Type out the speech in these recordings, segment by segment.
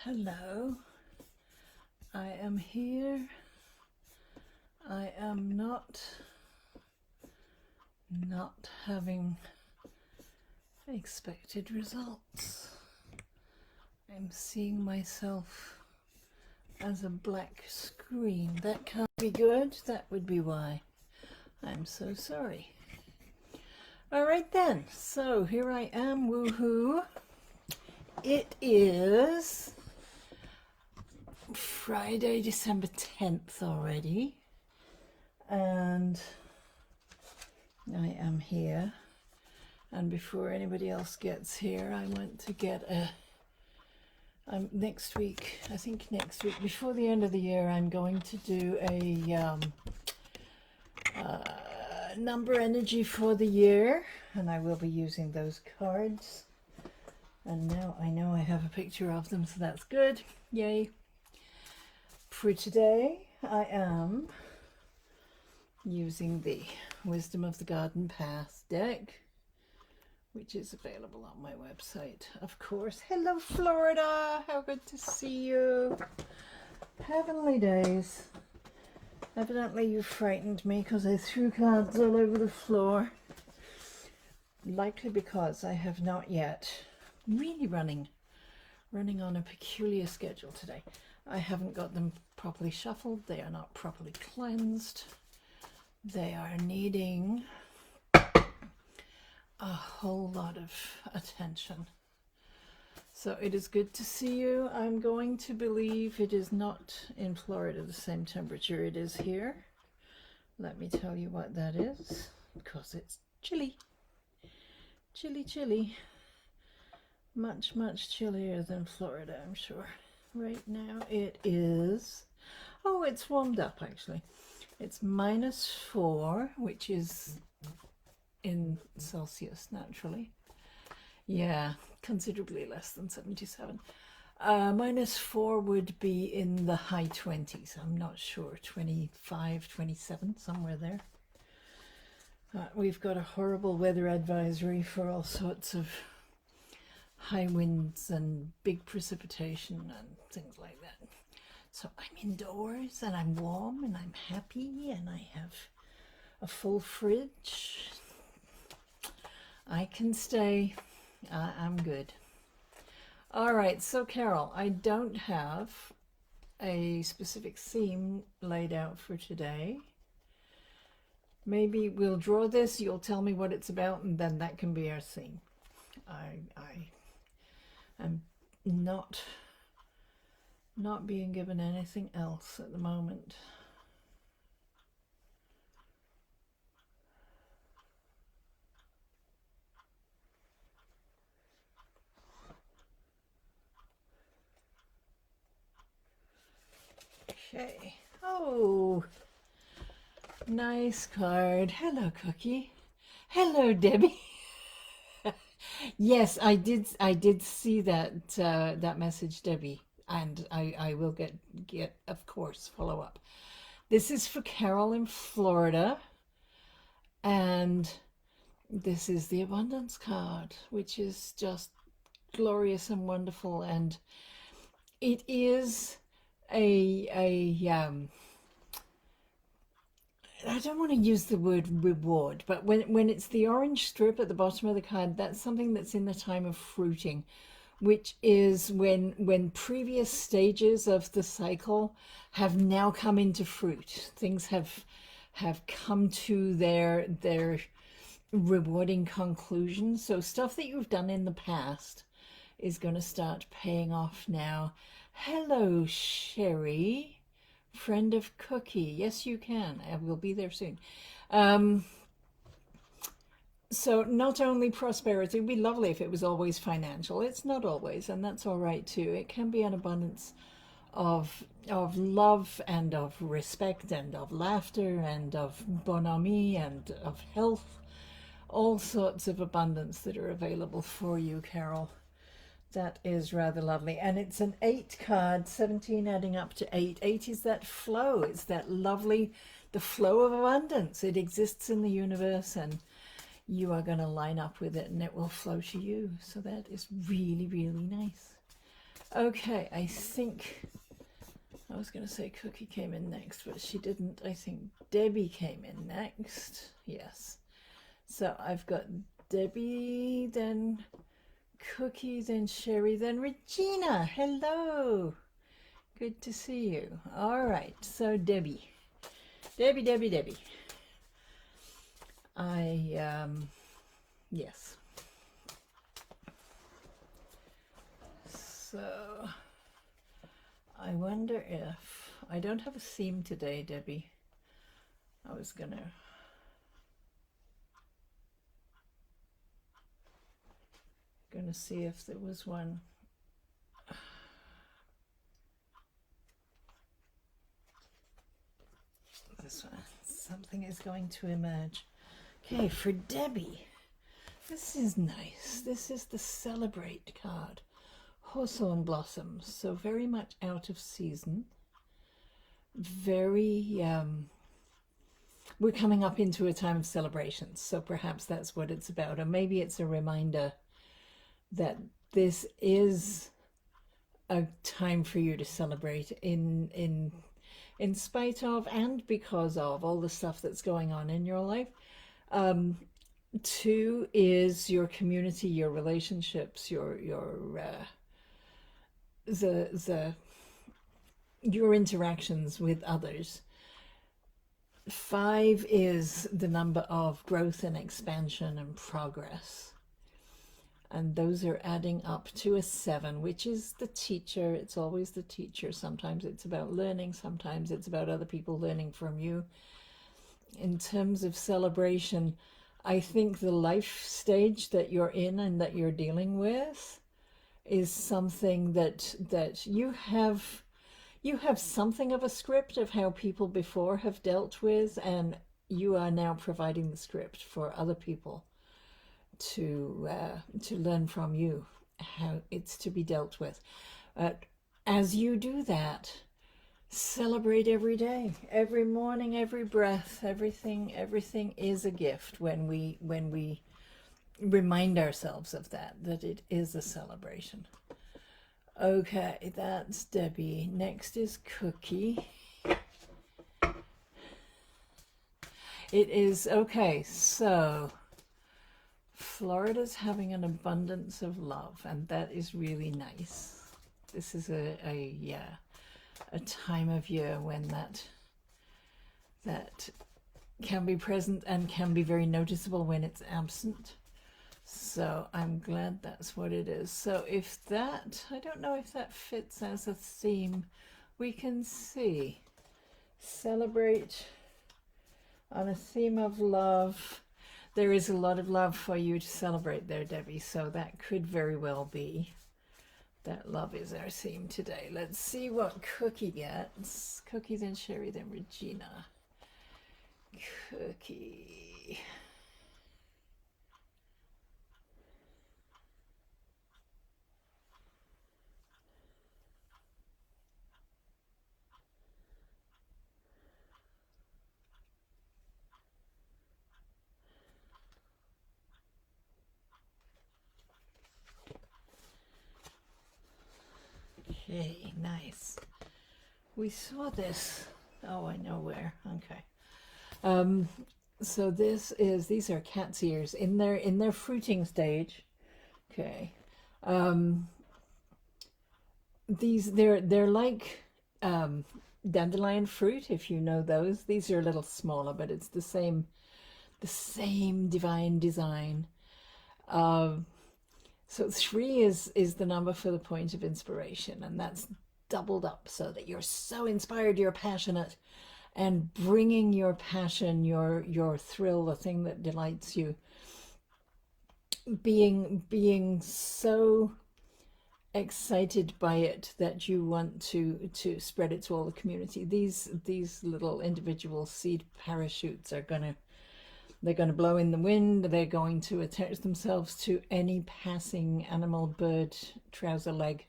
Hello, I am here. I am not having expected results. I'm seeing myself as a black screen. That can't be good. That would be why. I'm so sorry. All right then, so here I am, woohoo. It is Friday, December 10th already, and I am here. And before anybody else gets here, I want to get next week, before the end of the year, I'm going to do a number energy for the year, and I will be using those cards. And now I know I have a picture of them, so that's good. Yay. For today, I am using the Wisdom of the Garden Path deck, which is available on my website, of course. Hello, Florida. How good to see you. Heavenly days. Evidently you frightened me because I threw cards all over the floor. Likely because I have not yet really running on a peculiar schedule today. I haven't got them properly shuffled. They are not properly cleansed. They are needing a whole lot of attention. So it is good to see you. I'm going to believe it is not in Florida the same temperature it is here. Let me tell you what that is, because it's chilly. Chilly. Much chillier than Florida, I'm sure. Right now it is, oh, it's warmed up actually. It's -4, which is in Celsius naturally. Yeah, considerably less than 77. -4 would be in the high 20s. I'm not sure, 25, 27, somewhere there. We've got a horrible weather advisory for all sorts of high winds and big precipitation and things like that. So I'm indoors and I'm warm and I'm happy and I have a full fridge. I can stay. I'm good. All right, so Carol, I don't have a specific theme laid out for today. Maybe we'll draw this, you'll tell me what it's about, and then that can be our theme. I'm not being given anything else at the moment. Okay. Oh, nice card. Hello, Cookie. Hello, Debbie. Yes, I did see that that message, Debbie, and I will get of course follow up. This is for Carol in Florida, and this is the abundance card, which is just glorious and wonderful, and it is a I don't want to use the word reward, but when it's the orange strip at the bottom of the card, that's something that's in the time of fruiting, which is when previous stages of the cycle have now come into fruit. Things have come to their rewarding conclusion. So stuff that you've done in the past is going to start paying off now. Hello, Sherry. Friend of Cookie. Yes, you can. I will be there soon. So not only prosperity, it would be lovely if it was always financial. It's not always, and that's all right too. It can be an abundance of love and of respect and of laughter and of bonhomie and of health. All sorts of abundance that are available for you, Carol. That is rather lovely. And it's an 8 card, 17 adding up to 8. 8 is that flow. It's that lovely, the flow of abundance. It exists in the universe and you are going to line up with it and it will flow to you. So that is really, really nice. Okay, I think I was going to say Cookie came in next, but she didn't. I think Debbie came in next. Yes. So I've got Debbie, then Cookie, then Sherry, then Regina. Hello. Good to see you. All right. So Debbie. Debbie. Yes. So I wonder if I don't have a theme today, Debbie. I was gonna see if there was one. This one. Something is going to emerge. Okay, for Debbie. This is nice. This is the Celebrate card. Hawthorn blossoms. So very much out of season. Very we're coming up into a time of celebrations, so perhaps that's what it's about. Or maybe it's a reminder that this is a time for you to celebrate in spite of and because of all the stuff that's going on in your life. Two is your community, your relationships, your interactions with others. 5 is the number of growth and expansion and progress. And those are adding up to a 7, which is the teacher. It's always the teacher. Sometimes it's about learning. Sometimes it's about other people learning from you. In terms of celebration, I think the life stage that you're in and that you're dealing with is something that you have something of a script of how people before have dealt with, and you are now providing the script for other people to learn from you how it's to be dealt with. As you do that, celebrate every day, every morning, every breath. Everything is a gift when we remind ourselves of that it is a celebration. Okay, that's Debbie. Next is Cookie. It is, okay, so Florida's having an abundance of love, and that is really nice. This is a time of year when that can be present and can be very noticeable when it's absent. So I'm glad that's what it is. So if that, I don't know if that fits as a theme, we can see. Celebrate on a theme of love. There is a lot of love for you to celebrate there, Debbie, so that could very well be that love is our theme today. Let's see what Cookie gets. Cookie, then Sherry, then Regina. Cookie. Okay, nice. We saw this. Oh, I know where. Okay. So these are cat's ears in their fruiting stage. Okay. They're like dandelion fruit, if you know those. These are a little smaller, but it's the same divine design. So 3 is the number for the point of inspiration, and that's doubled up so that you're so inspired, you're passionate, and bringing your passion, your thrill, the thing that delights you, being so excited by it that you want to spread it to all the community. These little individual seed parachutes are they're going to blow in the wind. They're going to attach themselves to any passing animal, bird, trouser leg,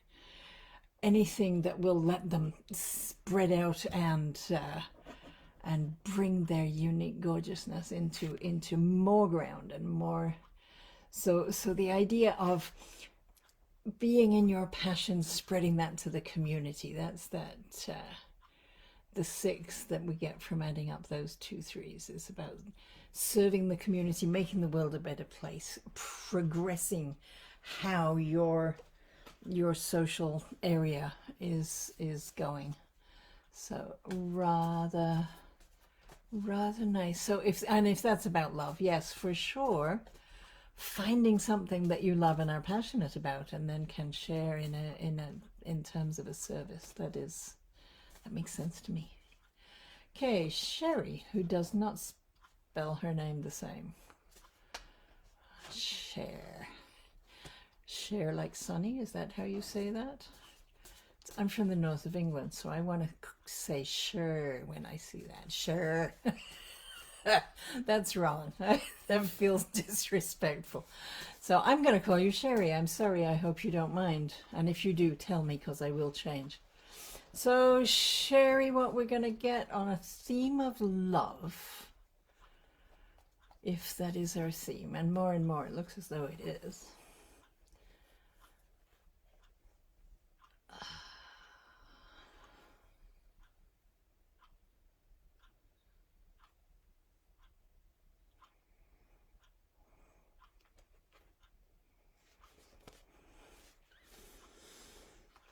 anything that will let them spread out and bring their unique gorgeousness into more ground and more. So the idea of being in your passion, spreading that to the community. That's the 6 that we get from adding up those 2 threes is about serving the community, making the world a better place, progressing how your social area is going. So rather nice. So if that's about love, yes, for sure, finding something that you love and are passionate about, and then can share in terms of a service. That makes sense to me. Okay, Sherry, who does not spell her name the same. Share like sunny, is that how you say that? I'm from the north of England, so I want to say sure when I see that. Sure. That's wrong. That feels disrespectful. So I'm going to call you Sherry. I'm sorry. I hope you don't mind. And if you do, tell me, because I will change. So, Sherry, what we're going to get on a theme of love, if that is our theme, and more it looks as though it is.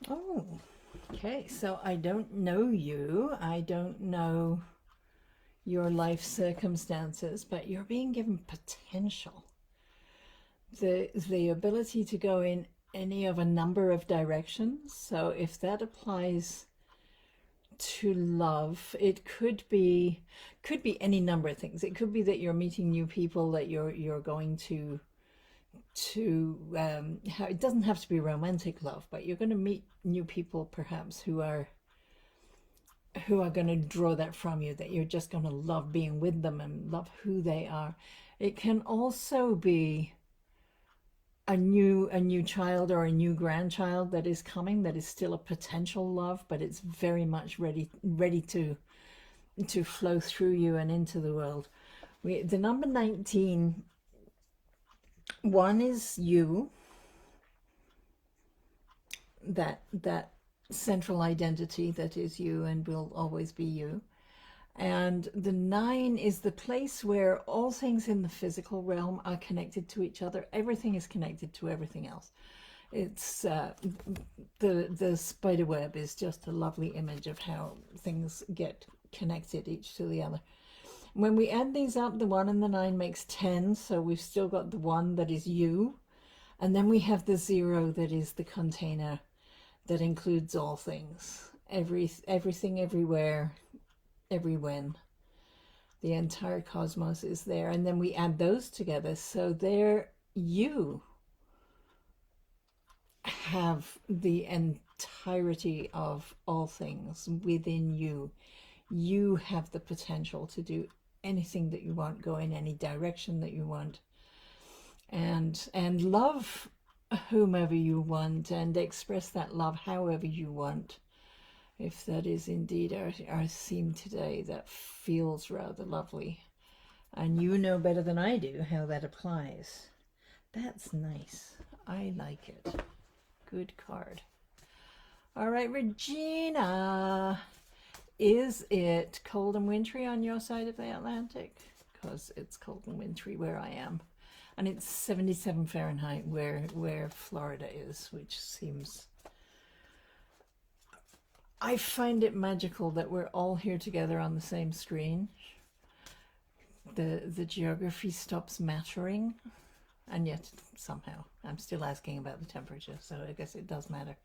Oh, okay. So I don't know you. I don't know your life circumstances, but you're being given potential. The ability to go in any of a number of directions. So if that applies to love, it could be any number of things. It could be that you're meeting new people, that you're going to it doesn't have to be romantic love, but you're going to meet new people perhaps who are going to draw that from you, that you're just going to love being with them and love who they are. It can also be a new child or a new grandchild that is coming, that is still a potential love, but it's very much ready to flow through you and into the world. The number 19, one is you, that central identity that is you and will always be you. And the 9 is the place where all things in the physical realm are connected to each other. Everything is connected to everything else. It's the spider web is just a lovely image of how things get connected each to the other. When we add these up, the 1 and the 9 makes 10. So we've still got the 1 that is you. And then we have the 0 that is the container that includes all things. Everything, everywhere, every when. The entire cosmos is there. And then we add those together. So there you have the entirety of all things within you. You have the potential to do anything that you want, go in any direction that you want, and love whomever you want, and express that love however you want. If that is indeed our theme today, that feels rather lovely. And you know better than I do how that applies. That's nice. I like it. Good card. All right, Regina. Is it cold and wintry on your side of the Atlantic? Because it's cold and wintry where I am. And it's 77 Fahrenheit where Florida is, which seems... I find it magical that we're all here together on the same screen. The geography stops mattering, and yet somehow I'm still asking about the temperature, so I guess it does matter.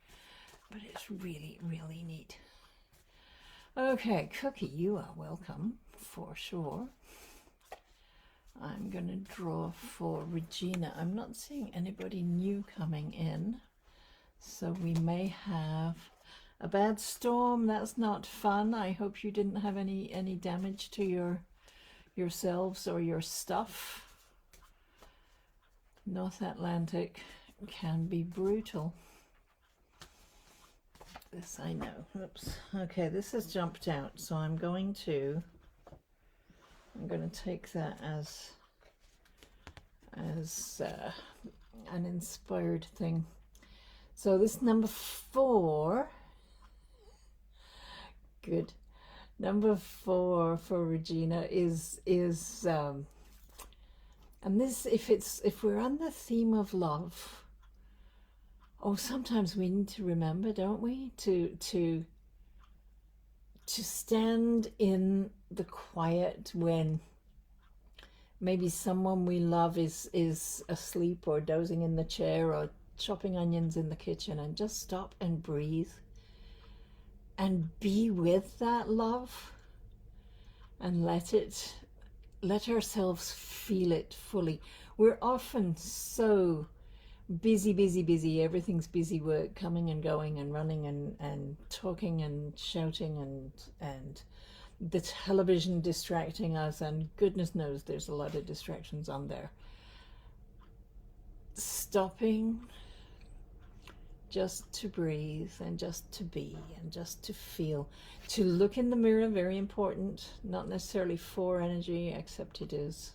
But it's really, really neat. Okay, Cookie, you are welcome, for sure. I'm going to draw for Regina. I'm not seeing anybody new coming in, so we may have a bad storm. That's not fun. I hope you didn't have any damage to yourselves or your stuff. North Atlantic can be brutal. This I know. Oops. Okay, this has jumped out, so I'm going to take that as an inspired thing. So this number 4, good. Number 4 for Regina and this, if we're on the theme of love, oh, sometimes we need to remember, don't we, to stand in the quiet when maybe someone we love is asleep or dozing in the chair or chopping onions in the kitchen, and just stop and breathe and be with that love and let ourselves feel it fully. We're often so busy. Everything's busy work, coming and going and running and talking and shouting and the television distracting us, and goodness knows there's a lot of distractions on there. Stopping just to breathe and just to be and just to feel, to look in the mirror, very important, not necessarily for energy, except it is,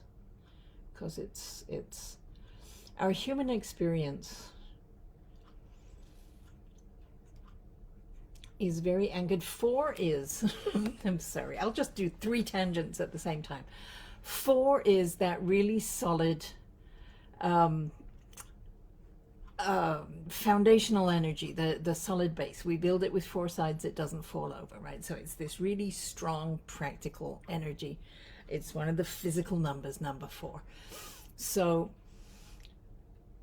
because it's our human experience is very anchored. 4 is I'm sorry, I'll just do 3 tangents at the same time. 4 is that really solid foundational energy, the solid base. We build it with 4 sides, it doesn't fall over, right? So it's this really strong practical energy. It's one of the physical numbers, number 4. So,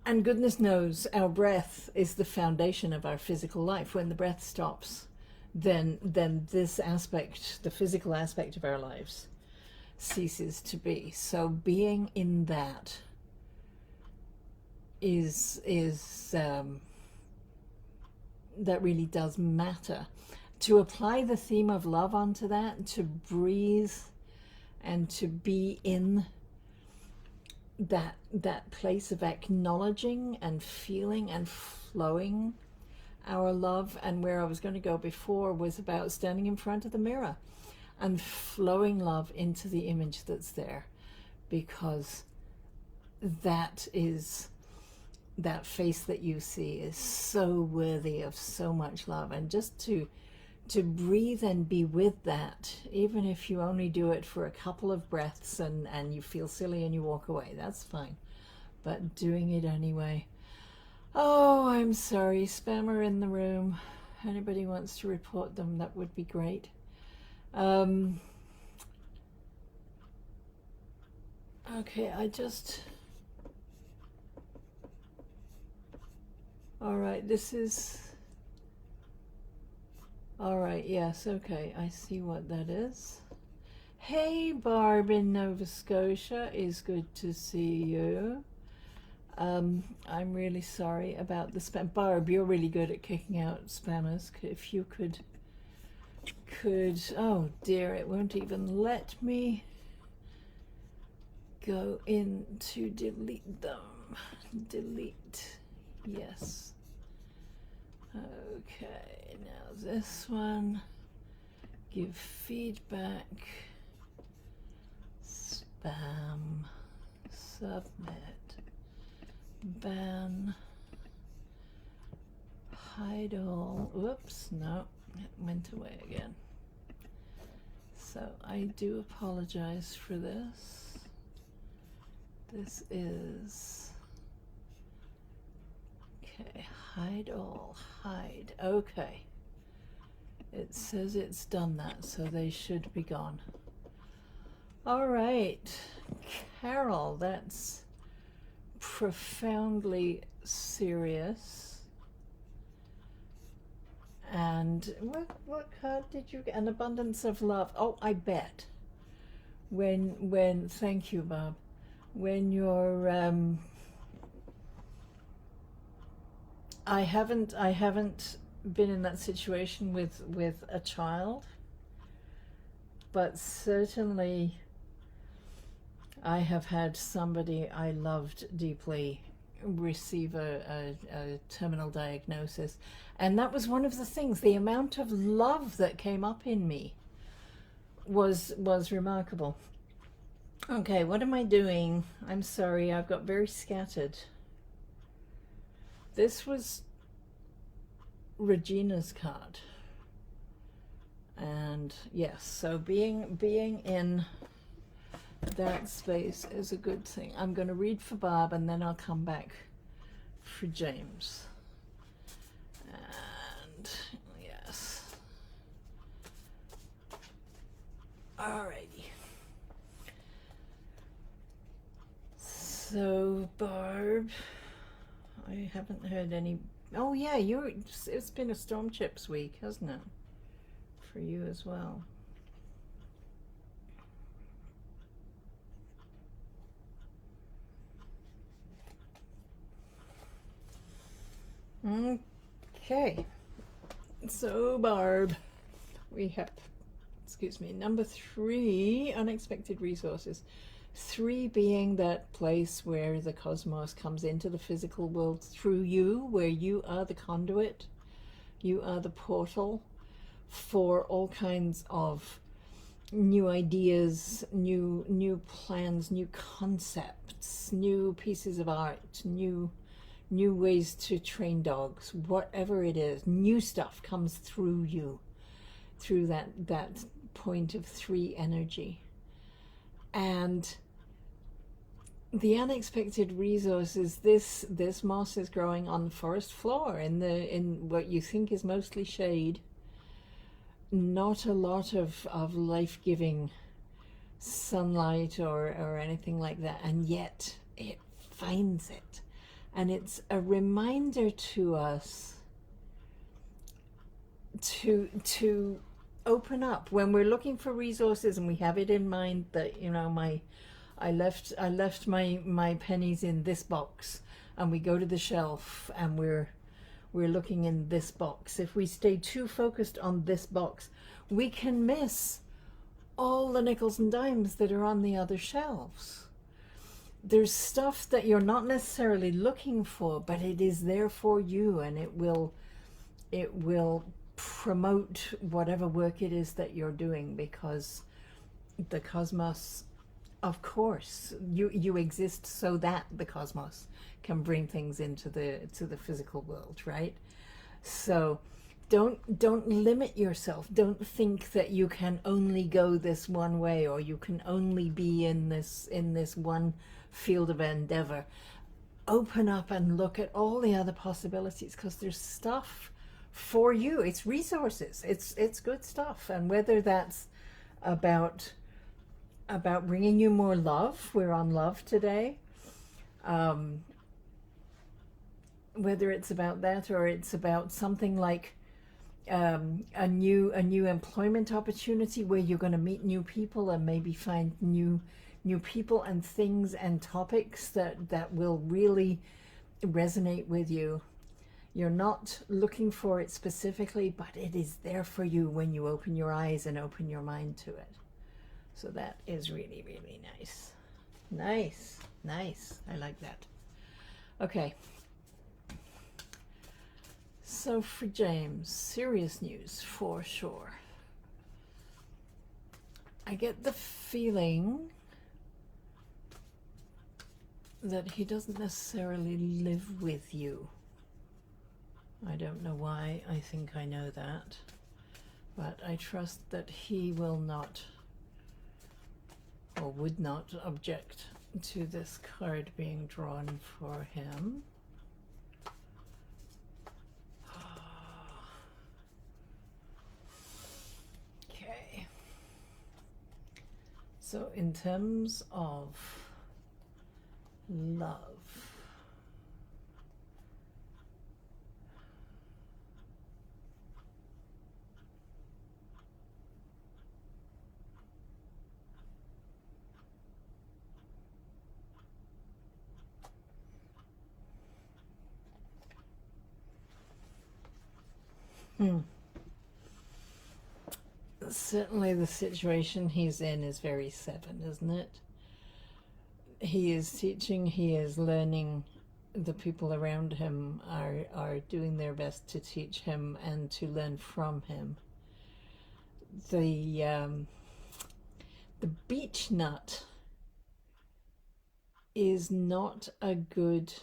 and goodness knows our breath is the foundation of our physical life. When the breath stops, then this aspect, the physical aspect of our lives, ceases to be. So being in that is that really does matter. To apply the theme of love onto that, to breathe and to be in that place of acknowledging and feeling and flowing our love. And where I was going to go before was about standing in front of the mirror and flowing love into the image that's there, because that face that you see is so worthy of so much love. And just to breathe and be with that, even if you only do it for a couple of breaths and you feel silly and you walk away, that's fine, but doing it anyway. Oh, I'm sorry, spammer in the room. Anybody wants to report them, that would be great. Okay, all right, this is all right. Yes, okay, I see what that is. Hey, Barb in Nova Scotia, is good to see you. I'm really sorry about the spam. Barb, you're really good at kicking out spammers. If you could, oh dear, it won't even let me go in to delete them. Delete, yes. Okay, now this one, give feedback, spam, submit, ban, hide all. Whoops, no, it went away again. So I do apologize for this. This is, okay, hide all, hide, okay. It says it's done that, so they should be gone. All right, Carol, that's profoundly serious. And what card did you get? An abundance of love. Oh, I bet. When thank you, Bob. When you're I haven't been in that situation with a child, but certainly I have had somebody I loved deeply receive a terminal diagnosis, and that was one of the things. The amount of love that came up in me was remarkable. Okay, what am I doing? I'm sorry, I've got very scattered. This was Regina's card. And yes, so being in that space is a good thing. I'm going to read for Bob and then I'll come back for James. And yes. Alrighty. So Barb, I haven't heard any. Oh yeah, it's been a Storm Chips week, hasn't it? For you as well. Okay, so Barb, we have, excuse me, number 3, unexpected resources. 3 being that place where the cosmos comes into the physical world through you, where you are the conduit, you are the portal for all kinds of new ideas, new plans, new concepts, new pieces of art, new ways to train dogs, whatever it is, new stuff comes through you, through that point of 3 energy. And the unexpected resources, this moss is growing on the forest floor in what you think is mostly shade. Not a lot of life-giving sunlight or anything like that, and yet it finds it. And it's a reminder to us to open up when we're looking for resources, and we have it in mind that, you know, I left my pennies in this box, and we go to the shelf and we're looking in this box. If we stay too focused on this box, we can miss all the nickels and dimes that are on the other shelves. There's stuff that you're not necessarily looking for, but it is there for you, and it will promote whatever work it is that you're doing, because the cosmos, of course, you exist so that the cosmos can bring things into the physical world, right? So don't limit yourself. Don't think that you can only go this one way, or you can only be in this one field of endeavor. Open up and look at all the other possibilities, because there's stuff for you. It's resources. It's good stuff. And whether that's about bringing you more love, we're on love today, whether it's about that, or it's about something like a new employment opportunity where you're going to meet new people and maybe find new people and things and topics that will really resonate with you. You're not looking for it specifically, but it is there for you when you open your eyes and open your mind to it. So that is really, really nice. Nice. I like that. Okay. So for James, serious news for sure. I get the feeling that he doesn't necessarily live with you. I don't know why I think I know that, but I trust that he will not, or would not, object to this card being drawn for him. Okay. So in terms of love, certainly the situation he's in is very 7, isn't it? He is teaching, he is learning, the people around him are doing their best to teach him and to learn from him. The beech nut is not a good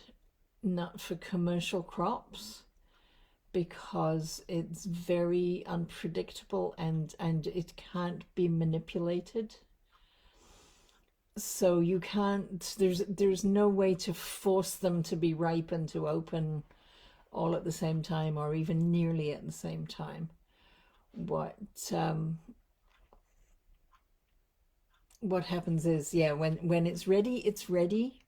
nut for commercial crops, because it's very unpredictable and it can't be manipulated. So you can't, there's no way to force them to be ripe and to open all at the same time, or even nearly at the same time. What what happens is, yeah, when it's ready, it's ready,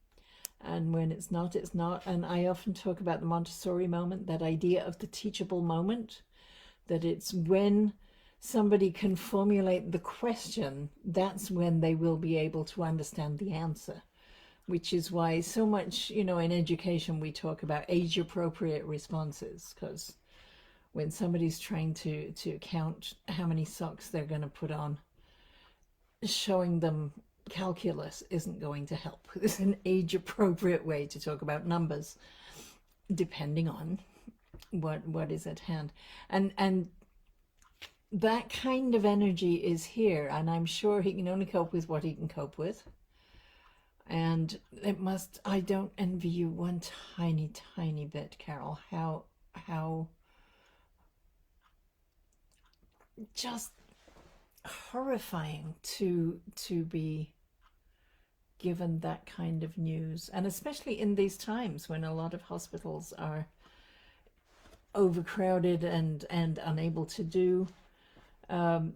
and when it's not, it's not. And I often talk about the Montessori moment, that idea of the teachable moment, that it's when somebody can formulate the question, that's when they will be able to understand the answer. Which is why so much, in education we talk about age appropriate responses, because when somebody's trying to count how many socks they're going to put on, showing them calculus isn't going to help. There's an age appropriate way to talk about numbers depending on what is at hand. And that kind of energy is here, and I'm sure he can only cope with what he can cope with. And I don't envy you one tiny bit, Carol, how just horrifying to be given that kind of news, and especially in these times when a lot of hospitals are overcrowded and unable to do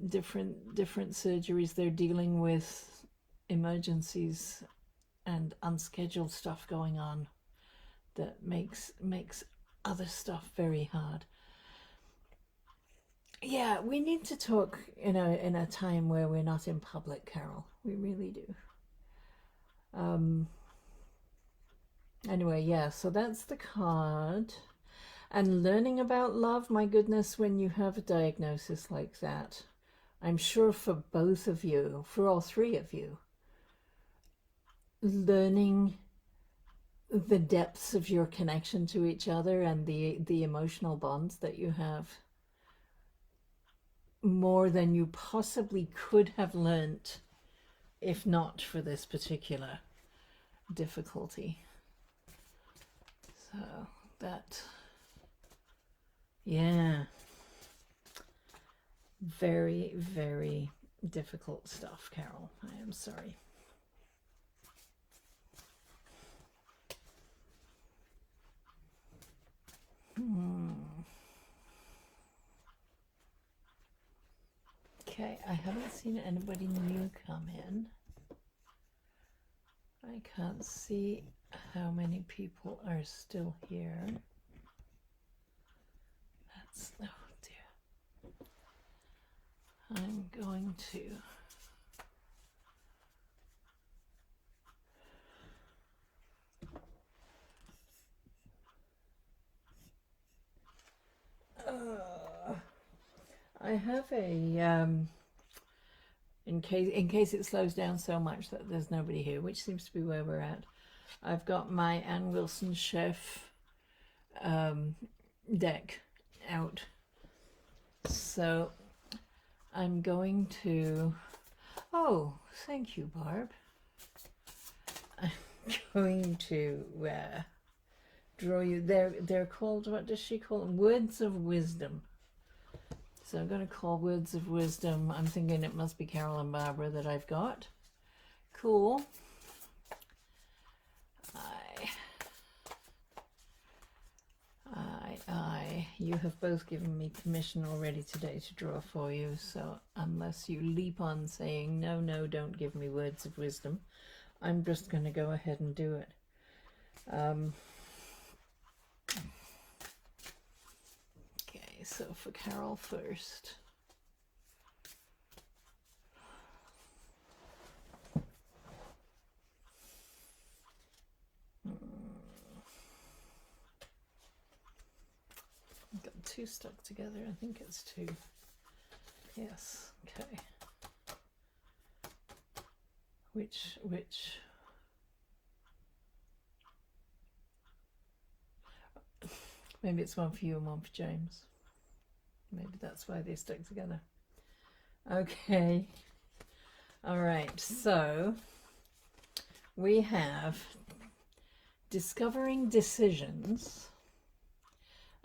different surgeries. They're dealing with emergencies and unscheduled stuff going on that makes other stuff very hard. Yeah, we need to talk in a time where we're not in public, Carol. We really do. Anyway, yeah, so that's the card. And learning about love, my goodness, when you have a diagnosis like that, I'm sure for both of you, for all three of you, learning the depths of your connection to each other and the emotional bonds that you have, more than you possibly could have learnt if not for this particular difficulty. So that, yeah, very, very difficult stuff, Carol. I am sorry. Okay, I haven't seen anybody new come in. I can't see how many people are still here. That's, oh dear. I'm going to I have a in case it slows down so much that there's nobody here, which seems to be where we're at. I've got my Ann Wilson Schaef deck out, so I'm going to, oh, thank you, Barb. I'm going to draw you, they're called, what does she call them? Words of Wisdom. So I'm going to call Words of Wisdom. I'm thinking it must be Carol and Barbara that I've got. Cool. You have both given me permission already today to draw for you, so unless you leap on saying, no, no, don't give me Words of Wisdom, I'm just going to go ahead and do it. Okay, so for Carol first. I've got two stuck together. I think it's two. Yes, okay. Which? Maybe it's one for you and one for James. Maybe that's why they're stuck together. Okay. All right, so we have discovering decisions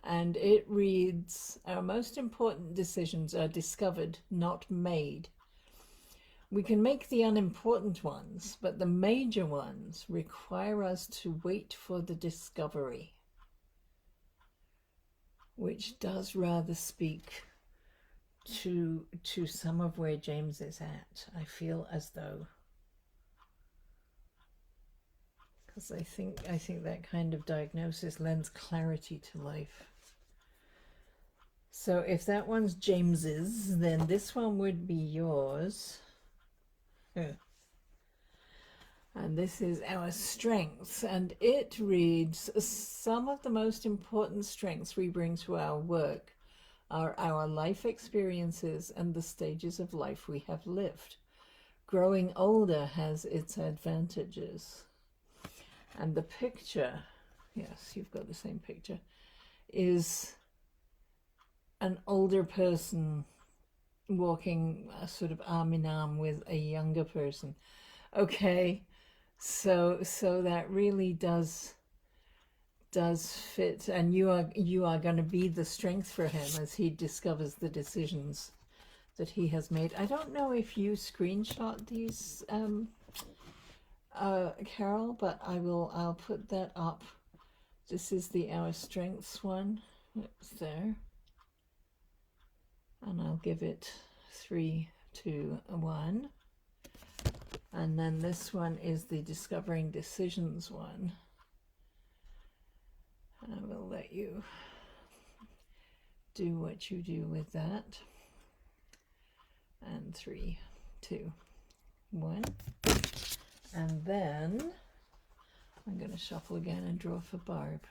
And it reads, our most important decisions are discovered, not made. We can make the unimportant ones, but the major ones require us to wait for the discovery. Which does rather speak to some of where James is at. I feel as though, because I think that kind of diagnosis lends clarity to life. So if that one's James's, then this one would be yours. And this is our strengths, and it reads, some of the most important strengths we bring to our work are our life experiences and the stages of life we have lived. Growing older has its advantages. And the picture, yes, you've got the same picture, is an older person walking sort of arm in arm with a younger person. Okay, so that really does fit, and you are going to be the strength for him as he discovers the decisions that he has made. I don't know if you screenshot these, Carol, but I'll put that up. This is the Our Strengths one. It's there. And I'll give it 3, 2, 1. And then this one is the Discovering Decisions one. And I will let you do what you do with that. And 3, 2, 1. And then I'm going to shuffle again and draw for Barb.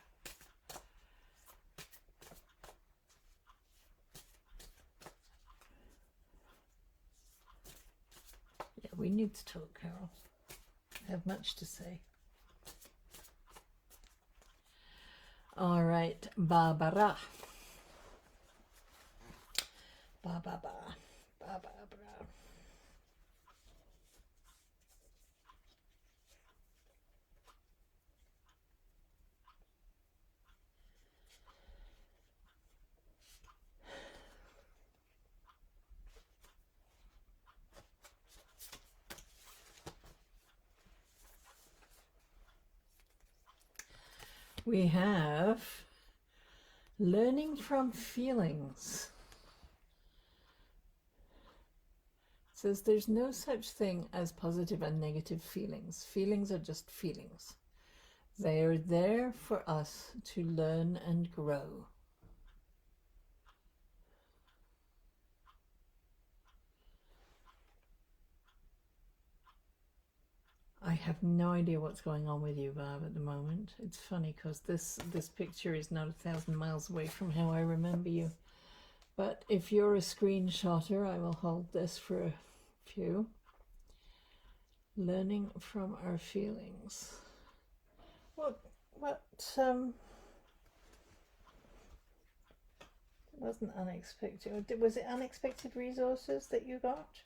Yeah, we need to talk, Carol. I have much to say. All right, Barbara. Barbara. Barbara. We have learning from feelings. It says there's no such thing as positive and negative feelings. Feelings are just feelings. They are there for us to learn and grow. I have no idea what's going on with you, Barb, at the moment. It's funny because this picture is not 1,000 miles away from how I remember you. But if you're a screenshotter, I will hold this for a few. Learning from our feelings. What wasn't unexpected? Was it unexpected resources that you got?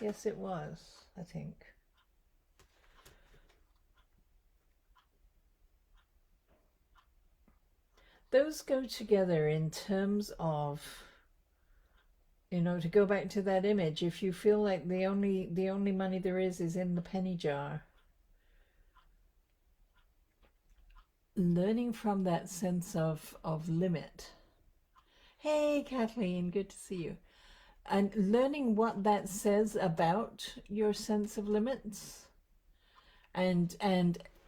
Yes, it was, I think. Those go together in terms of, you know, to go back to that image, if you feel like the only money there is in the penny jar, learning from that sense of limit. Hey, Kathleen, good to see you. And learning what that says about your sense of limits, and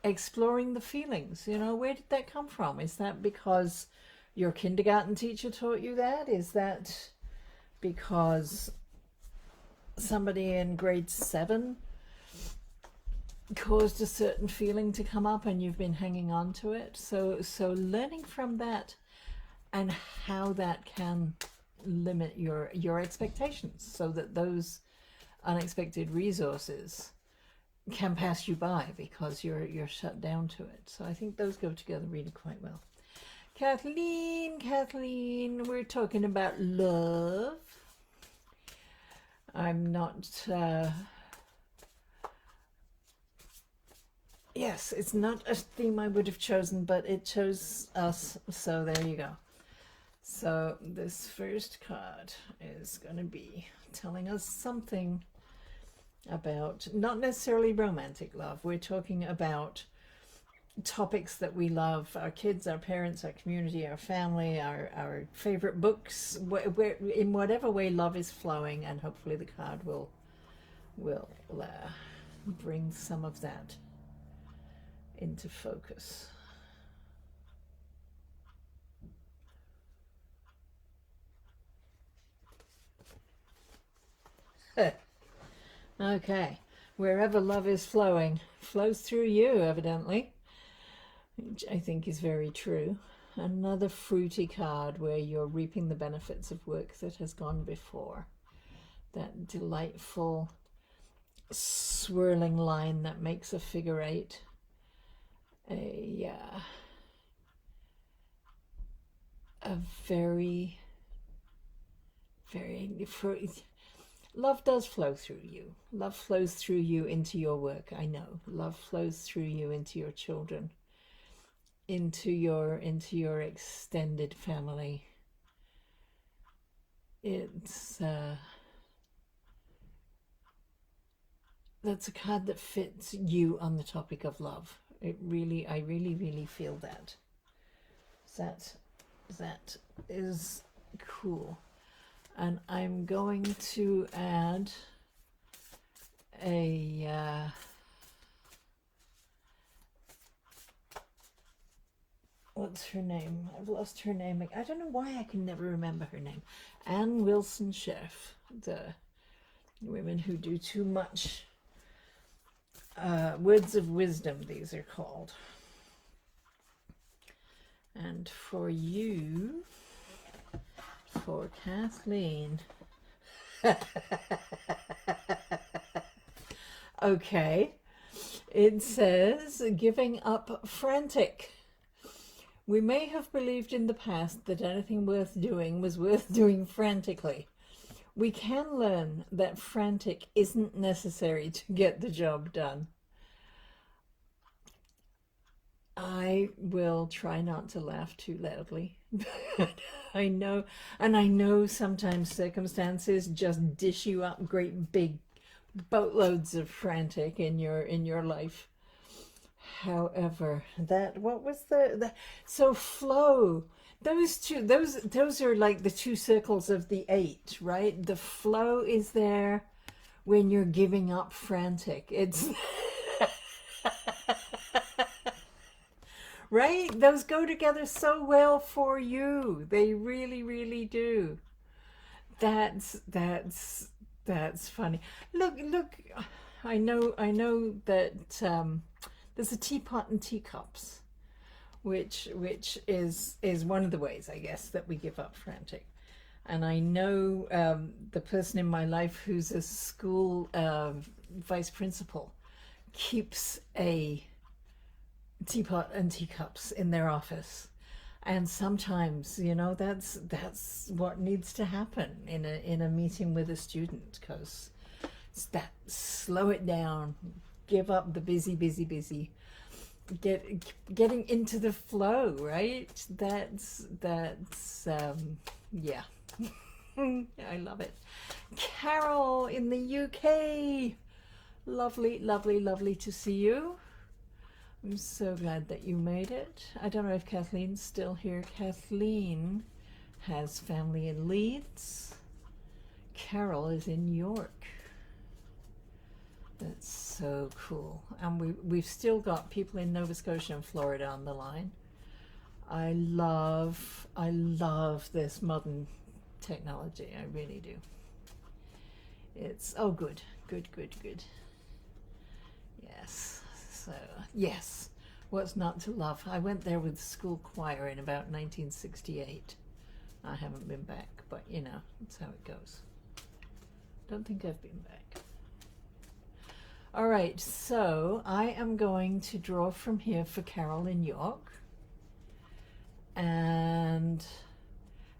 exploring the feelings. You know, where did that come from? Is that because your kindergarten teacher taught you that? Is that because somebody in grade 7 caused a certain feeling to come up and you've been hanging on to it? So learning from that and how that can limit your expectations so that those unexpected resources can pass you by because you're shut down to it. So I think those go together really quite well. Kathleen, we're talking about love. I'm not Yes, it's not a theme I would have chosen, but it chose us, so there you go. So this first card is going to be telling us something about not necessarily romantic love. We're talking about topics that we love, our kids, our parents, our community, our family, our favorite books, where in whatever way love is flowing, and hopefully the card will bring some of that into focus. Okay, wherever love is flowing, flows through you, evidently, which I think is very true. Another fruity card where you're reaping the benefits of work that has gone before. That delightful swirling line that makes a figure eight. A very, very love does flow through you. Love flows through you into your work. I know love flows through you into your children, into your extended family. It's that's a card that fits you on the topic of love. I really feel that. That is cool. And I'm going to add a what's her name? I've lost her name. I don't know why I can never remember her name. Ann Wilson Schaef, the women who do too much. Words of wisdom, these are called. And for you, for Kathleen. Okay, it says giving up frantic. We may have believed in the past that anything worth doing was worth doing frantically. We can learn that frantic isn't necessary to get the job done. I will try not to laugh too loudly. I know sometimes circumstances just dish you up great big boatloads of frantic in your life. However, that what was the so flow. Those are like the two circles of the eight, right? The flow is there when you're giving up frantic. It's right? Those go together so well for you. They really do. That's funny. Look. I know that there's a teapot and teacups, which is one of the ways, I guess, that we give up frantic. And I know the person in my life who's a school vice principal keeps a teapot and teacups in their office. And sometimes, that's what needs to happen in a meeting with a student, because it's that slow it down, give up the busy, getting into the flow, right? That's yeah. I love it. Carol in the UK, lovely to see you. I'm so glad that you made it. I don't know if Kathleen's still here. Kathleen has family in Leeds. Carol is in York. That's so cool. And we've still got people in Nova Scotia and Florida on the line. I love this modern technology. I really do. It's good. Yes. So, yes, what's not to love? I went there with the school choir in about 1968. I haven't been back, but that's how it goes. Don't think I've been back. All right, so I am going to draw from here for Carol in York. And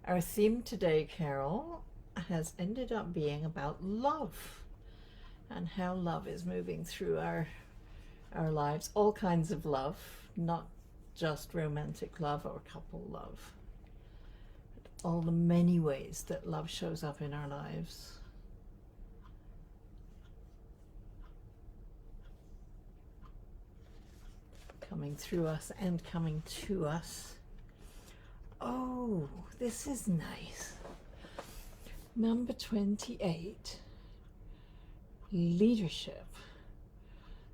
our theme today, Carol, has ended up being about love and how love is moving through our our lives, all kinds of love, not just romantic love or couple love, all the many ways that love shows up in our lives. Coming through us and coming to us. Oh, this is nice. Number 28, leadership.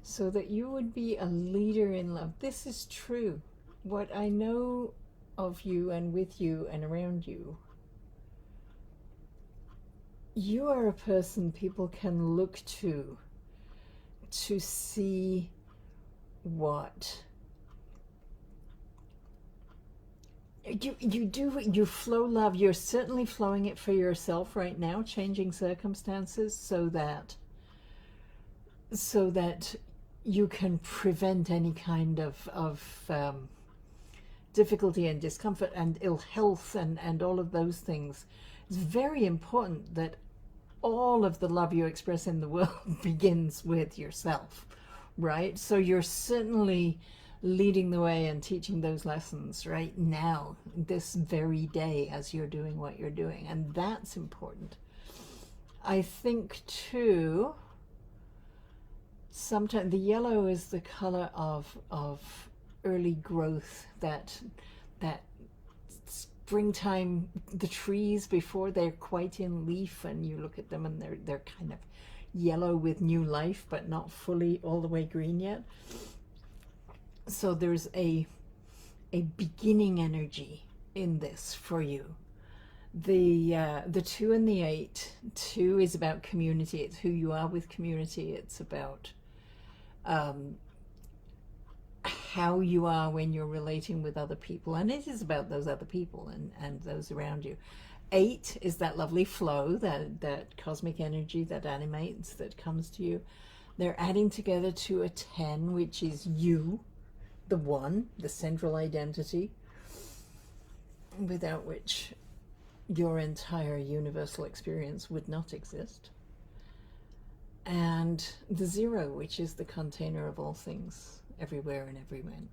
So that you would be a leader in love. This is true. What I know of you and with you and around you, you are a person people can look to see what you flow love. You're certainly flowing it for yourself right now, changing circumstances so that you can prevent any kind of difficulty and discomfort and ill health and all of those things. It's very important that all of the love you express in the world begins with yourself, right? So you're certainly leading the way and teaching those lessons right now, this very day, as you're doing what you're doing. And that's important. I think too, sometimes the yellow is the color of early growth, that springtime, the trees before they're quite in leaf, and you look at them and they're kind of yellow with new life, but not fully all the way green yet. So there's a beginning energy in this for you. The 2 and the 8, 2 is about community. It's who you are with community. It's about how you are when you're relating with other people, and it is about those other people and those around you. 8 is that lovely flow, that cosmic energy that animates, that comes to you. They're adding together to a 10, which is you, the one, the central identity, without which your entire universal experience would not exist. And the 0, which is the container of all things, everywhere and everywhen.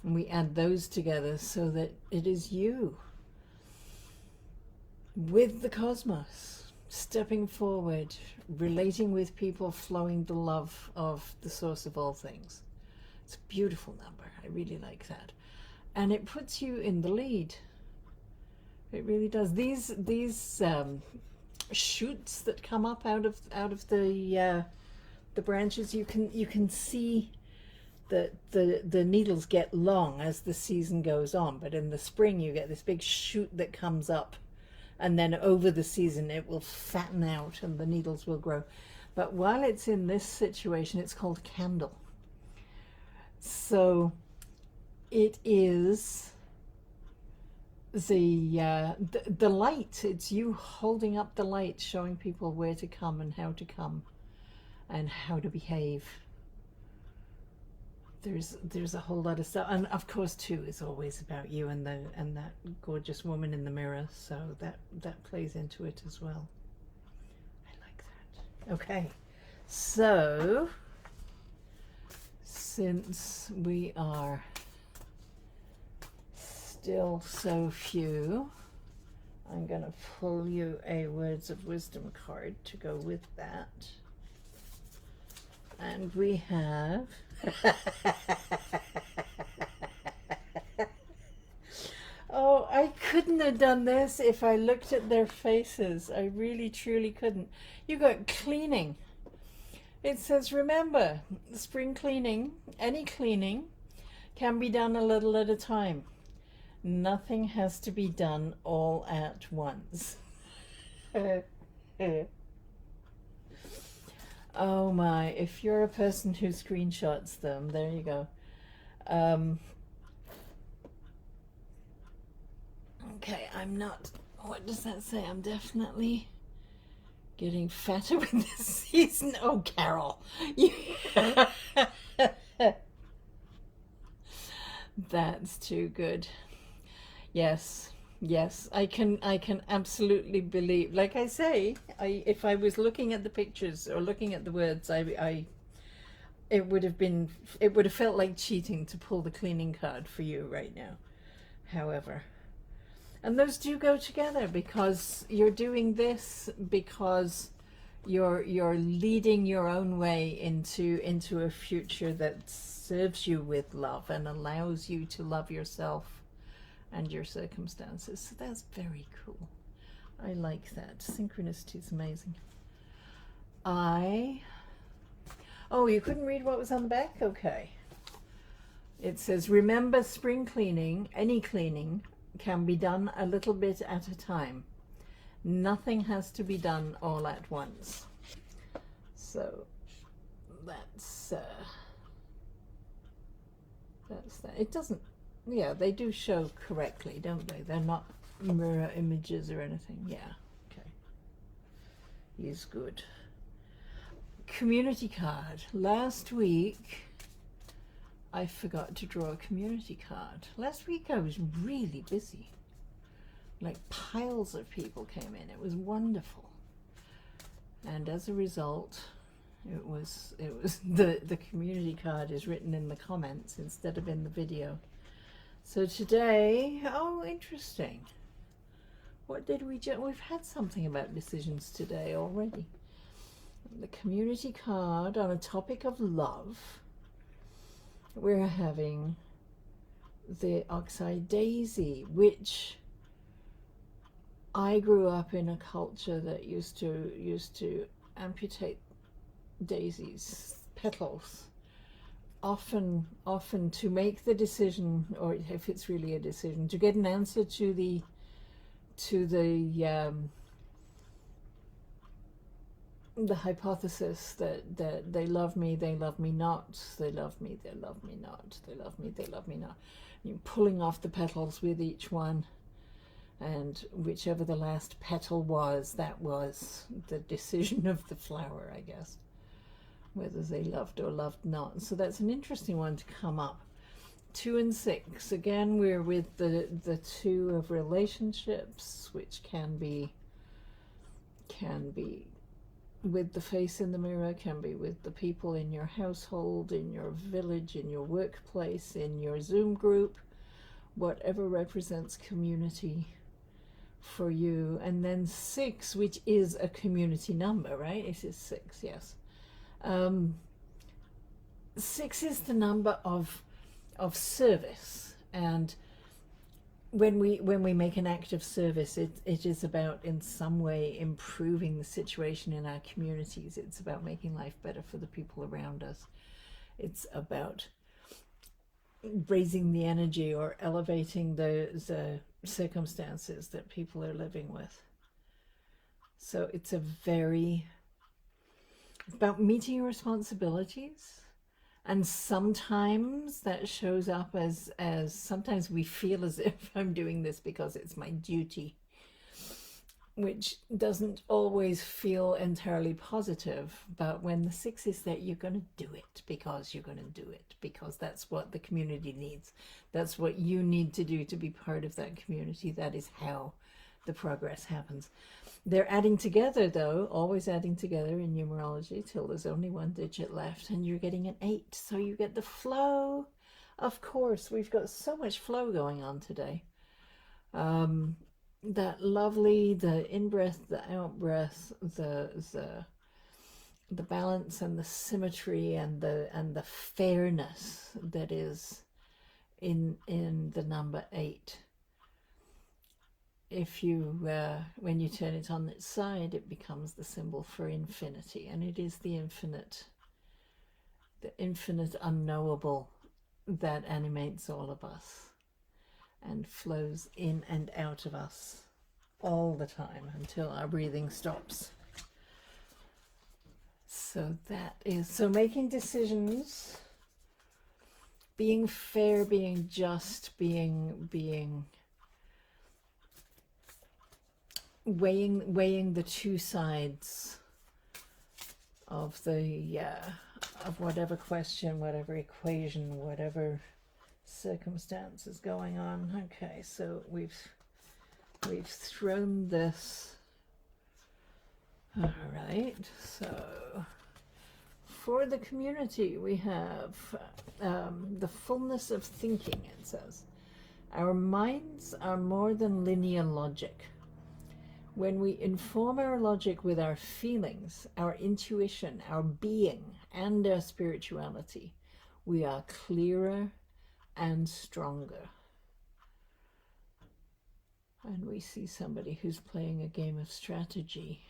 And we add those together so that it is you with the cosmos, stepping forward, relating with people, flowing the love of the source of all things. It's a beautiful number. I really like that. And it puts you in the lead. It really does. These shoots that come up out of the branches, you can see that the needles get long as the season goes on, but in the spring you get this big shoot that comes up, and then over the season it will fatten out and the needles will grow. But while it's in this situation, it's called candle. So it is the light. It's you holding up the light, showing people where to come and how to behave. There's a whole lot of stuff, and of course 2 is always about you and that gorgeous woman in the mirror, so that plays into it as well. I like that. Okay, so since we are still so few, I'm going to pull you a Words of Wisdom card to go with that. And we have oh, I couldn't have done this if I looked at their faces. I really truly couldn't. You got cleaning. It says, remember, spring cleaning, any cleaning, can be done a little at a time. Nothing has to be done all at once. Oh my, if you're a person who screenshots them, there you go. Okay, I'm not, what does that say? I'm definitely getting fatter with this season. Oh, Carol. That's too good. Yes, I can absolutely believe. Like I say, if I was looking at the pictures or looking at the words, I it would have felt like cheating to pull the cleaning card for you right now. However, and those do go together, because you're doing this because you're leading your own way into a future that serves you with love and allows you to love yourself and your circumstances. So that's very cool. I like that. Synchronicity is amazing. Oh, you couldn't read what was on the back? Okay. It says, remember, spring cleaning, any cleaning, can be done a little bit at a time. Nothing has to be done all at once. So that's that. It doesn't, yeah, they do show correctly, don't they? They're not mirror images or anything. Yeah, okay. Is good. Community card. Last week I forgot to draw a community card. Last week I was really busy. Like piles of people came in. It was wonderful. And as a result, it was the community card is written in the comments instead of in the video. So today, oh, interesting. What did we do? We've had something about decisions today already. The community card on a topic of love. We're having the oxeye daisy, which I grew up in a culture that used to amputate daisies, petals, often to make the decision, or if it's really a decision, to get an answer to the hypothesis that they love me not, they love me, they love me not, they love me, they love me not. You're pulling off the petals with each one, and whichever the last petal was, that was the decision of the flower, I guess, whether they loved or loved not. So that's an interesting one to come up. 2 and 6. Again, we're with the 2 of relationships, which can be with the face in the mirror, can be with the people in your household, in your village, in your workplace, in your Zoom group, whatever represents community for you. And then 6, which is a community number, right? It is 6, yes. 6 is the number of service, and when we make an act of service, it is about in some way improving the situation in our communities. It's about making life better for the people around us. It's about raising the energy or elevating the circumstances that people are living with. So it's about meeting your responsibilities. And sometimes that shows up as sometimes we feel as if I'm doing this because it's my duty, which doesn't always feel entirely positive. But when the 6 is that you're going to do it because you're going to do it, because that's what the community needs. That's what you need to do to be part of that community. That is how the progress happens. They're adding together, though, always adding together in numerology till there's only 1 digit left, and you're getting an 8. So you get the flow. Of course, we've got so much flow going on today. That lovely, the in-breath, the out-breath, the balance and the symmetry and the fairness that is in the number 8. If you, when you turn it on its side, it becomes the symbol for infinity, and it is the infinite unknowable that animates all of us and flows in and out of us all the time until our breathing stops. So so making decisions, being fair, being just, being weighing the 2 sides of of whatever question, whatever equation, whatever circumstance is going on. Okay, so we've thrown this. All right, so for the community, we have the fullness of thinking, it says. Our minds are more than linear logic. When we inform our logic with our feelings, our intuition, our being, and our spirituality, we are clearer and stronger. And we see somebody who's playing a game of strategy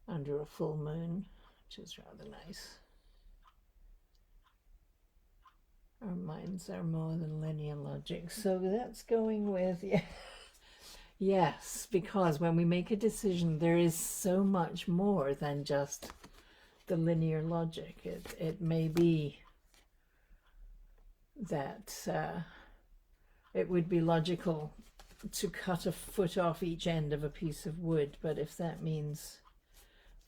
under a full moon, which is rather nice. Our minds are more than linear logic. So that's going with, yeah. Yes, because when we make a decision, there is so much more than just the linear logic. It may be that it would be logical to cut a foot off each end of a piece of wood, but if that means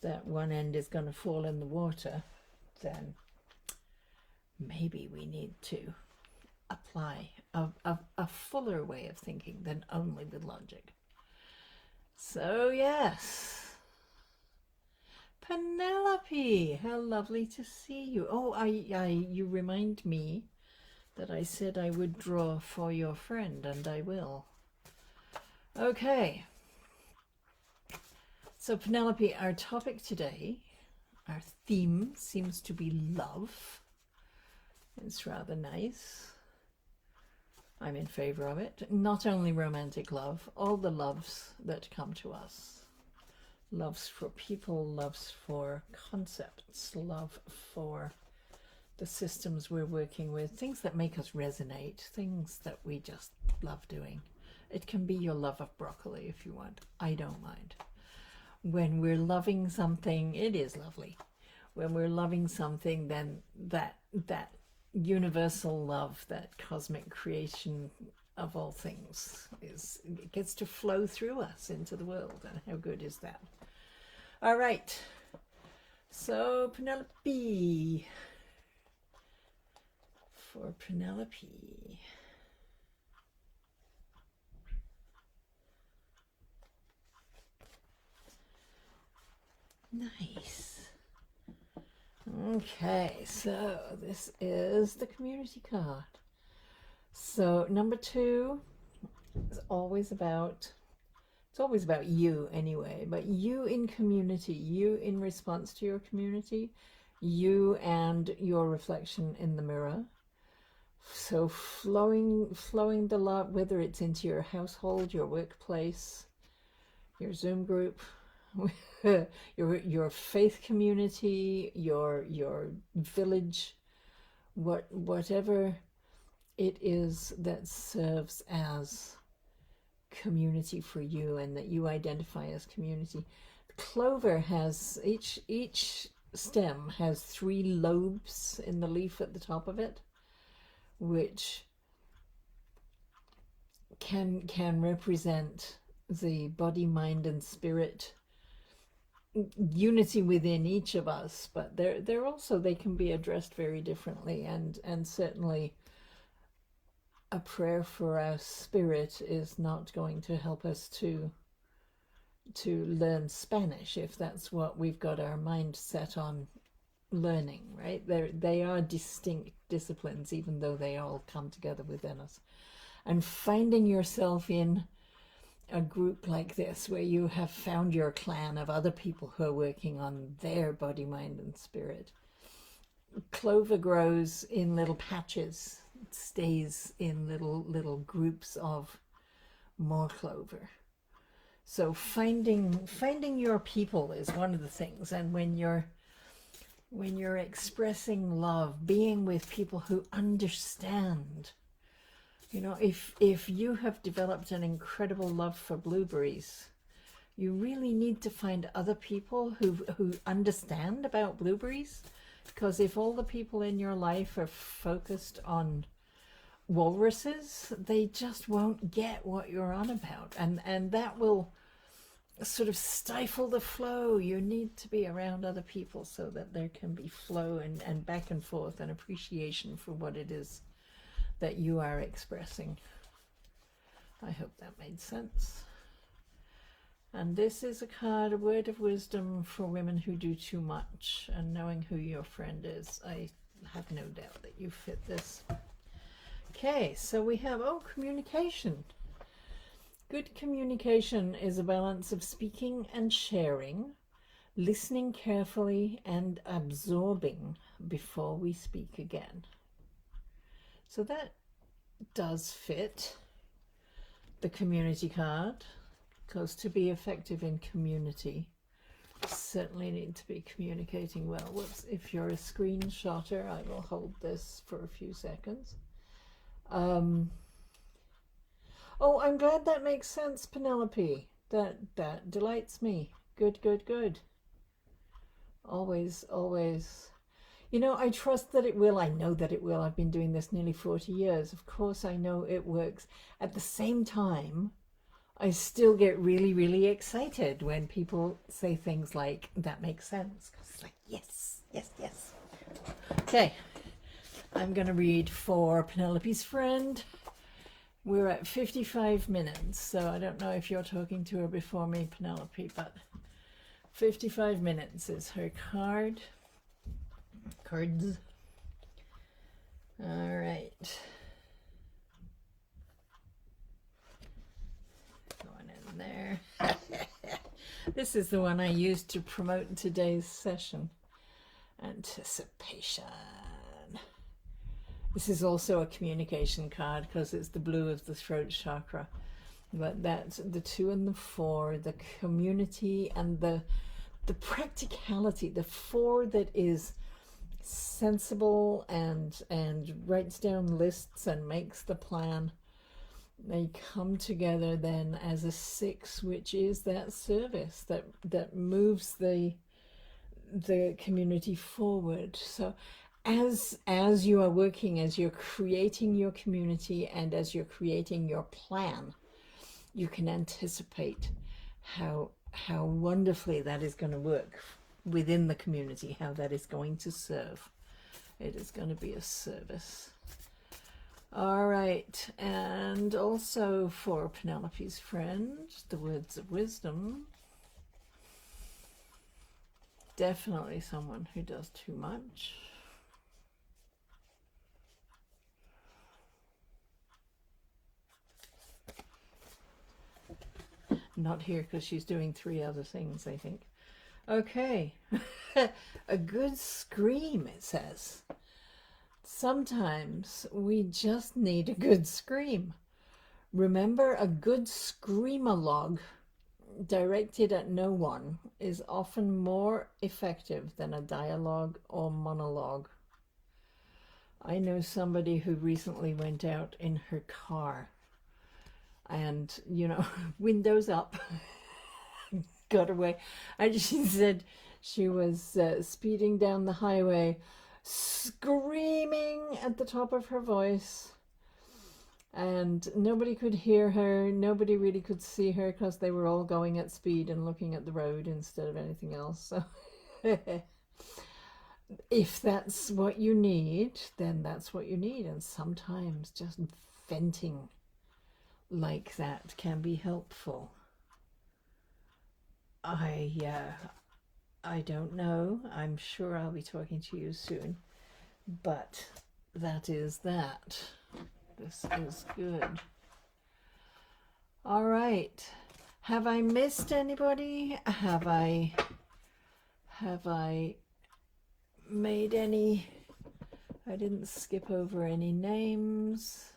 that one end is going to fall in the water, then maybe we need to apply a fuller way of thinking than only with logic. So yes, Penelope, how lovely to see you. Oh, you remind me that I said I would draw for your friend, and I will. Okay, so Penelope, our topic today, our theme seems to be love. It's rather nice. I'm in favor of it. Not only romantic love, all the loves that come to us. Loves for people, loves for concepts, love for the systems we're working with, things that make us resonate, things that we just love doing. It can be your love of broccoli if you want. I don't mind. When we're loving something, it is lovely. When we're loving something, then that universal love, that cosmic creation of all things, it gets to flow through us into the world. And how good is that? All right. So Penelope. For Penelope. Nice. Okay, so this is the community card. So number 2 is always about, it's always about you anyway, but you in community, you in response to your community, you and your reflection in the mirror. So flowing the love, whether it's into your household, your workplace, your Zoom group, your faith community, your village, whatever it is that serves as community for you and that you identify as community. Clover has, each stem has 3 lobes in the leaf at the top of it, which can represent the body, mind, and spirit unity within each of us, but they're also, they can be addressed very differently, and certainly a prayer for our spirit is not going to help us to learn Spanish if that's what we've got our mind set on learning, right? They are distinct disciplines, even though they all come together within us. And finding yourself in a group like this where you have found your clan of other people who are working on their body, mind, and spirit. Clover grows in little patches. It stays in little groups of more clover. So finding your people is one of the things. And when you're expressing love, being with people who understand. You know, if you have developed an incredible love for blueberries, you really need to find other people who understand about blueberries, because if all the people in your life are focused on walruses, they just won't get what you're on about, and that will sort of stifle the flow. You need to be around other people so that there can be flow and back and forth and appreciation for what it is that you are expressing. I hope that made sense. And this is a card, a word of wisdom for women who do too much. And knowing who your friend is, I have no doubt that you fit this. Okay, so we have, communication. Good communication is a balance of speaking and sharing, listening carefully and absorbing before we speak again. So that does fit the community card, because to be effective in community, you certainly need to be communicating well. Whoops, if you're a screenshotter, I will hold this for a few seconds. Oh, I'm glad that makes sense, Penelope. That delights me. Good, good, good. Always, always. You know, I trust that it will. I know that it will. I've been doing this nearly 40 years. Of course, I know it works. At the same time, I still get really, really excited when people say things like, that makes sense. It's like, yes, yes, yes. Okay, I'm going to read for Penelope's friend. We're at 55 minutes, so I don't know if you're talking to her before me, Penelope, but 55 minutes is her card. Cards. All right. Going in there. This is the one I used to promote today's session. Anticipation. This is also a communication card because it's the blue of the throat chakra. But that's the 2 and the 4, the community and the practicality. The 4 that is sensible and writes down lists and makes the plan. They come together then as a 6, which is that service that moves the community forward. So as you are working, as you're creating your community and as you're creating your plan, you can anticipate how wonderfully that is going to work within the community, how that is going to serve. It is going to be a service. All right, and also for Penelope's friend, the words of wisdom. Definitely someone who does too much. Not here because she's doing 3 other things, I think. Okay. A good scream, it says. Sometimes we just need a good scream. Remember, a good scream-a-log directed at no one is often more effective than a dialogue or monologue. I know somebody who recently went out in her car and, you know, windows up, got away. And she said she was speeding down the highway, screaming at the top of her voice, and nobody could hear her. Nobody really could see her because they were all going at speed and looking at the road instead of anything else. So if that's what you need, then that's what you need. And sometimes just venting like that can be helpful. I don't know. I'm sure I'll be talking to you soon. But that is that. This is good. All right. Have I missed anybody? Have I made any? I didn't skip over any names.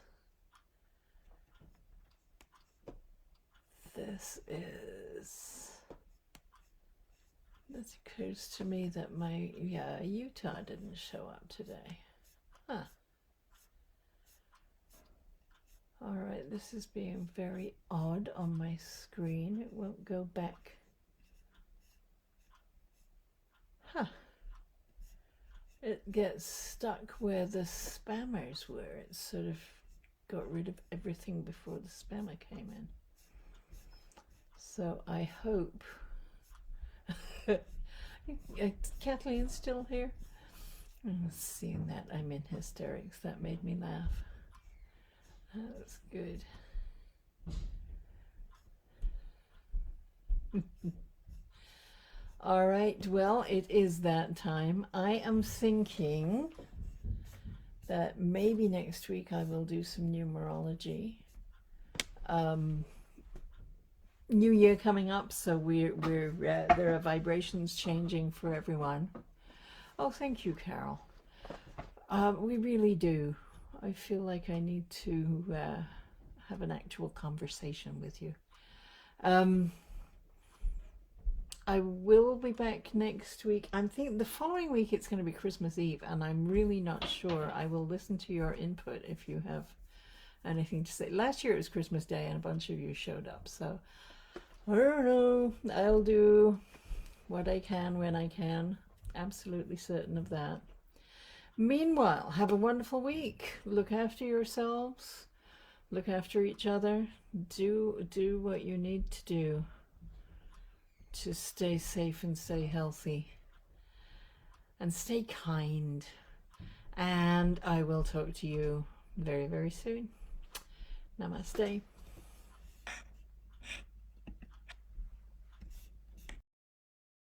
This occurs to me that my, Utah didn't show up today. Huh. All right, this is being very odd on my screen. It won't go back. Huh. It gets stuck where the spammers were. It sort of got rid of everything before the spammer came in. So I hope... Kathleen's still here? Seeing that I'm in hysterics, that made me laugh. That was good. All right, well, it is that time. I am thinking that maybe next week I will do some numerology. New Year coming up, so we're there are vibrations changing for everyone. Oh, thank you, Carol. We really do. I feel like I need to have an actual conversation with you. I will be back next week. I'm thinking the following week it's going to be Christmas Eve, and I'm really not sure. I will listen to your input if you have anything to say. Last year it was Christmas Day, and a bunch of you showed up, so I don't know. I'll do what I can when I can. Absolutely certain of that. Meanwhile, have a wonderful week. Look after yourselves. Look after each other. Do what you need to do to stay safe and stay healthy. And stay kind. And I will talk to you very, very soon. Namaste.